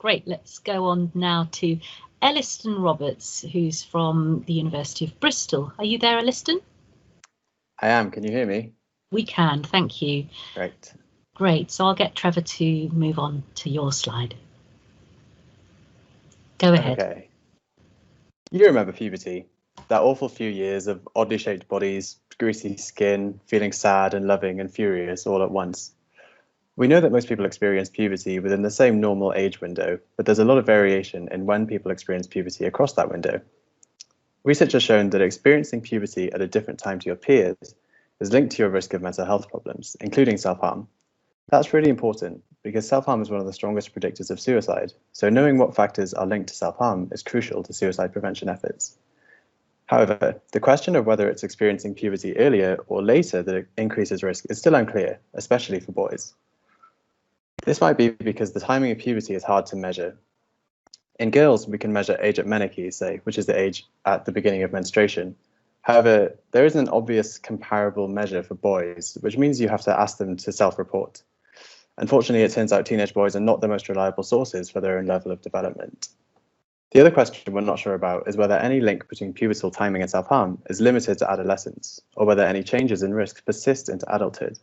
Great. Let's go on now to Elystan Roberts, who's from the University of Bristol. Are you there, Elystan? I am. Can you hear me? We can. Thank you. Great. Great. So I'll get Trevor to move on to your slide. Go ahead. Okay. You remember puberty, that awful few years of oddly shaped bodies, greasy skin, feeling sad and loving and furious all at once. We know that most people experience puberty within the same normal age window, but there's a lot of variation in when people experience puberty across that window. Research has shown that experiencing puberty at a different time to your peers is linked to your risk of mental health problems, including self-harm. That's really important because self-harm is one of the strongest predictors of suicide, so knowing what factors are linked to self-harm is crucial to suicide prevention efforts. However, the question of whether it's experiencing puberty earlier or later that increases risk is still unclear, especially for boys. This might be because the timing of puberty is hard to measure. In girls, we can measure age at menarche, say, which is the age at the beginning of menstruation. However, there isn't an obvious comparable measure for boys, which means you have to ask them to self-report. Unfortunately, it turns out teenage boys are not the most reliable sources for their own level of development. The other question we're not sure about is whether any link between pubertal timing and self-harm is limited to adolescence, or whether any changes in risk persist into adulthood.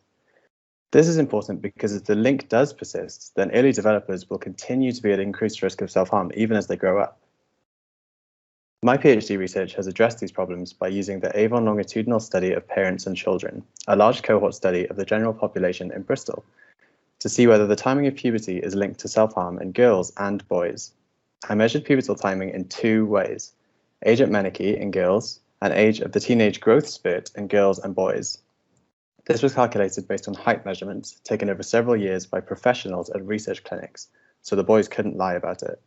This is important because if the link does persist, then early developers will continue to be at increased risk of self-harm even as they grow up. My PhD research has addressed these problems by using the Avon longitudinal study of parents and children, a large cohort study of the general population in Bristol, to see whether the timing of puberty is linked to self-harm in girls and boys. I measured pubertal timing in two ways: age at menarche in girls and age of the teenage growth spurt in girls and boys. This was calculated based on height measurements taken over several years by professionals at research clinics, so the boys couldn't lie about it.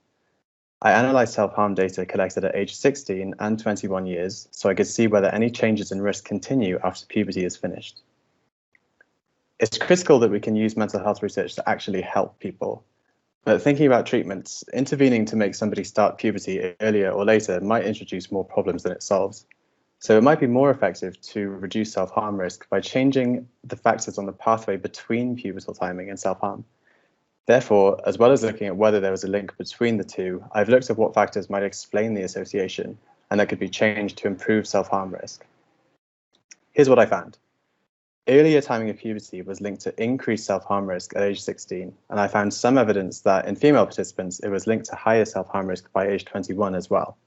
I analysed self-harm data collected at age 16 and 21 years, so I could see whether any changes in risk continue after puberty is finished. It's critical that we can use mental health research to actually help people. But thinking about treatments, intervening to make somebody start puberty earlier or later might introduce more problems than it solves. So it might be more effective to reduce self-harm risk by changing the factors on the pathway between pubertal timing and self-harm. Therefore, as well as looking at whether there was a link between the two, I've looked at what factors might explain the association and that could be changed to improve self-harm risk. Here's what I found. Earlier timing of puberty was linked to increased self-harm risk at age 16, and I found some evidence that in female participants it was linked to higher self-harm risk by age 21 as well.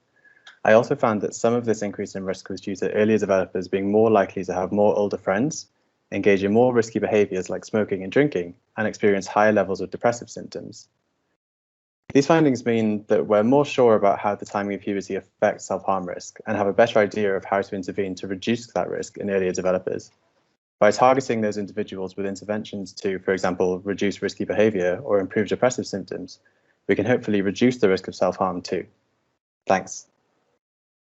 I also found that some of this increase in risk was due to earlier developers being more likely to have more older friends, engage in more risky behaviours like smoking and drinking, and experience higher levels of depressive symptoms. These findings mean that we're more sure about how the timing of puberty affects self-harm risk and have a better idea of how to intervene to reduce that risk in earlier developers. By targeting those individuals with interventions to, for example, reduce risky behaviour or improve depressive symptoms, we can hopefully reduce the risk of self-harm too. Thanks.